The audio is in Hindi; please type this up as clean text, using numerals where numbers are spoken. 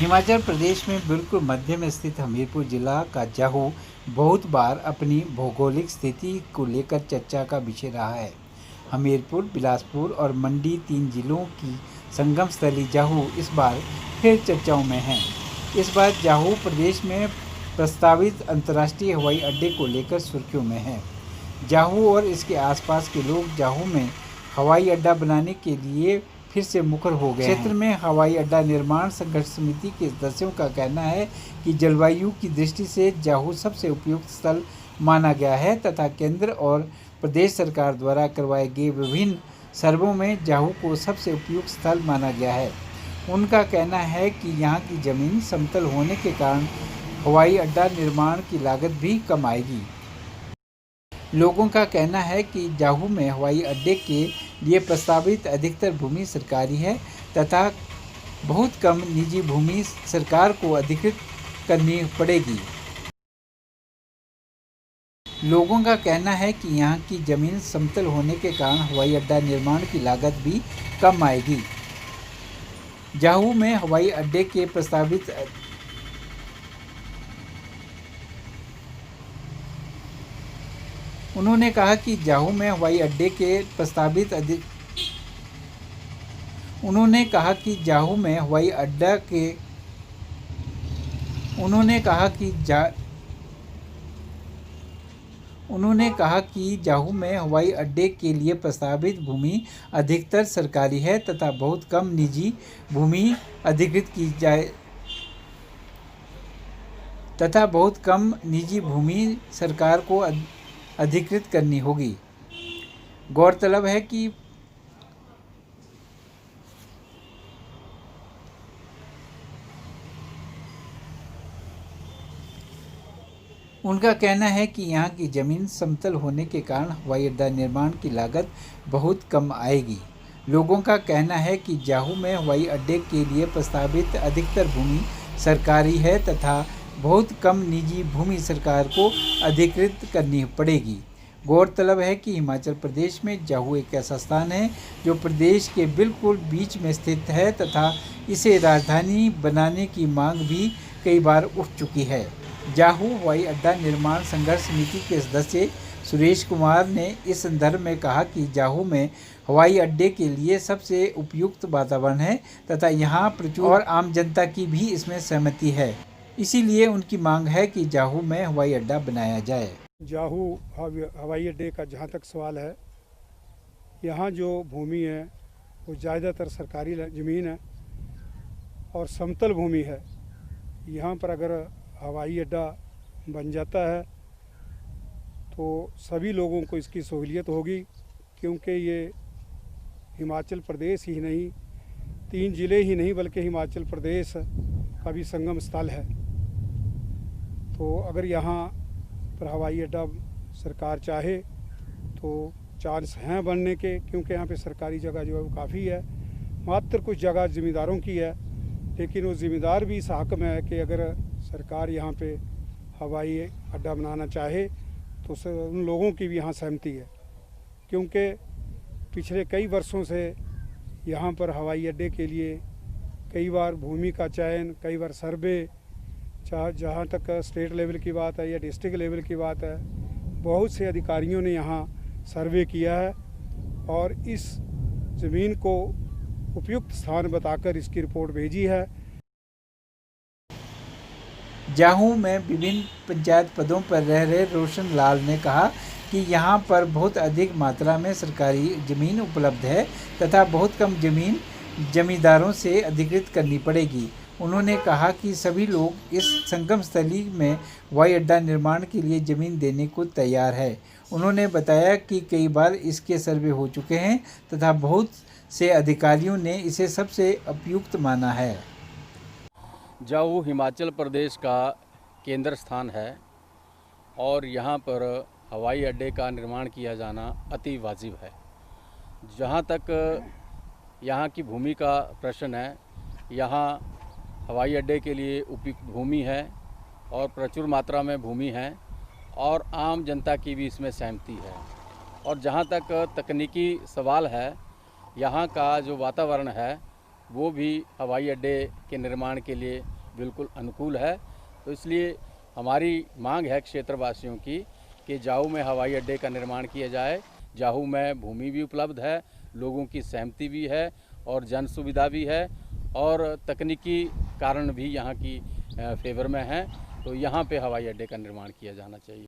हिमाचल प्रदेश में बिल्कुल मध्य में स्थित हमीरपुर जिला का जाहू बहुत बार अपनी भौगोलिक स्थिति को लेकर चर्चा का विषय रहा है। हमीरपुर, बिलासपुर और मंडी 3 जिलों की संगम स्थली जाहू इस बार फिर चर्चाओं में है। इस बार जाहू प्रदेश में प्रस्तावित अंतर्राष्ट्रीय हवाई अड्डे को लेकर सुर्खियों में है। जाहू और इसके आसपास के लोग जाहू में हवाई अड्डा बनाने के लिए फिर से मुखर हो गए हैं। क्षेत्र में हवाई अड्डा निर्माण संघर्ष समिति के सदस्यों का कहना है कि जलवायु की दृष्टि से जाहू सबसे उपयुक्त स्थल माना गया है तथा केंद्र और प्रदेश सरकार द्वारा करवाए गए विभिन्न सर्वों में जाहू को सबसे उपयुक्त स्थल माना गया है। उनका कहना है कि यहाँ की जमीन समतल होने के कारण हवाई अड्डा निर्माण की लागत भी कम आएगी। लोगों का कहना है कि जाहू में हवाई अड्डे के लिए प्रस्तावित अधिकतर भूमि सरकारी है तथा बहुत कम निजी भूमि सरकार को अधिकृत करनी पड़ेगी। लोगों का कहना है कि यहाँ की जमीन समतल होने के कारण हवाई अड्डा निर्माण की लागत भी कम आएगी। जाहू में हवाई अड्डे के प्रस्तावित उन्होंने कहा कि जाहू में हवाई अड्डे के प्रस्तावित उन्होंने कहा कि जाहू में हवाई अड्डा के उन्होंने कहा कि जाहू में हवाई अड्डे के लिए प्रस्तावित भूमि अधिकतर सरकारी है तथा बहुत कम निजी भूमि अधिकृत की जाए तथा बहुत कम निजी भूमि सरकार को अधिकृत करनी होगी। गौरतलब है कि उनका कहना है कि यहाँ की जमीन समतल होने के कारण हवाई अड्डा निर्माण की लागत बहुत कम आएगी। लोगों का कहना है कि जाहू में हवाई अड्डे के लिए प्रस्तावित अधिकतर भूमि सरकारी है तथा बहुत कम निजी भूमि सरकार को अधिकृत करनी पड़ेगी। गौरतलब है कि हिमाचल प्रदेश में जाहू एक ऐसा स्थान है जो प्रदेश के बिल्कुल बीच में स्थित है तथा इसे राजधानी बनाने की मांग भी कई बार उठ चुकी है। जाहू हवाई अड्डा निर्माण संघर्ष समिति के सदस्य सुरेश कुमार ने इस संदर्भ में कहा कि जाहू में हवाई अड्डे के लिए सबसे उपयुक्त वातावरण है तथा यहाँ प्रचुर और आम जनता की भी इसमें सहमति है। इसीलिए उनकी मांग है कि जाहू में हवाई अड्डा बनाया जाए। जाहू हवाई अड्डे का जहाँ तक सवाल है, यहाँ जो भूमि है वो ज़्यादातर सरकारी ज़मीन है और समतल भूमि है। यहाँ पर अगर हवाई अड्डा बन जाता है तो सभी लोगों को इसकी सहूलियत होगी, क्योंकि ये हिमाचल प्रदेश ही नहीं, 3 ज़िले ही नहीं बल्कि हिमाचल प्रदेश का भी संगम स्थल है। तो अगर यहाँ पर हवाई अड्डा सरकार चाहे तो चांस हैं बनने के, क्योंकि यहाँ पे सरकारी जगह जो है वो काफ़ी है। मात्र कुछ जगह ज़िम्मेदारों की है, लेकिन वो ज़िम्मेदार भी इस हक़ में है कि अगर सरकार यहाँ पे हवाई अड्डा बनाना चाहे तो उन लोगों की भी यहाँ सहमति है, क्योंकि पिछले कई वर्षों से यहाँ पर हवाई अड्डे के लिए कई बार भूमि का चयन, कई बार सर्वे, चाहे जहाँ तक स्टेट लेवल की बात है या डिस्ट्रिक्ट लेवल की बात है, बहुत से अधिकारियों ने यहाँ सर्वे किया है और इस ज़मीन को उपयुक्त स्थान बताकर इसकी रिपोर्ट भेजी है। जाहू में विभिन्न पंचायत पदों पर रह रहे रोशन लाल ने कहा कि यहाँ पर बहुत अधिक मात्रा में सरकारी ज़मीन उपलब्ध है तथा बहुत कम ज़मीन जमींदारों से अधिकृत करनी पड़ेगी। उन्होंने कहा कि सभी लोग इस संगम स्थली में हवाई अड्डा निर्माण के लिए ज़मीन देने को तैयार है। उन्होंने बताया कि कई बार इसके सर्वे हो चुके हैं तथा बहुत से अधिकारियों ने इसे सबसे उपयुक्त माना है। जाहू हिमाचल प्रदेश का केंद्र स्थान है और यहाँ पर हवाई अड्डे का निर्माण किया जाना अति वाजिब है। जहाँ तक यहाँ की भूमि का प्रश्न है, यहाँ हवाई अड्डे के लिए उपयुक्त भूमि है और प्रचुर मात्रा में भूमि है और आम जनता की भी इसमें सहमति है। और जहाँ तक तकनीकी सवाल है, यहाँ का जो वातावरण है वो भी हवाई अड्डे के निर्माण के लिए बिल्कुल अनुकूल है। तो इसलिए हमारी मांग है क्षेत्रवासियों की कि जाहू में हवाई अड्डे का निर्माण किया जाए। जाहू में भूमि भी उपलब्ध है, लोगों की सहमति भी है और जन सुविधा भी है और तकनीकी कारण भी यहाँ की फेवर में है। तो यहाँ पे हवाई अड्डे का निर्माण किया जाना चाहिए।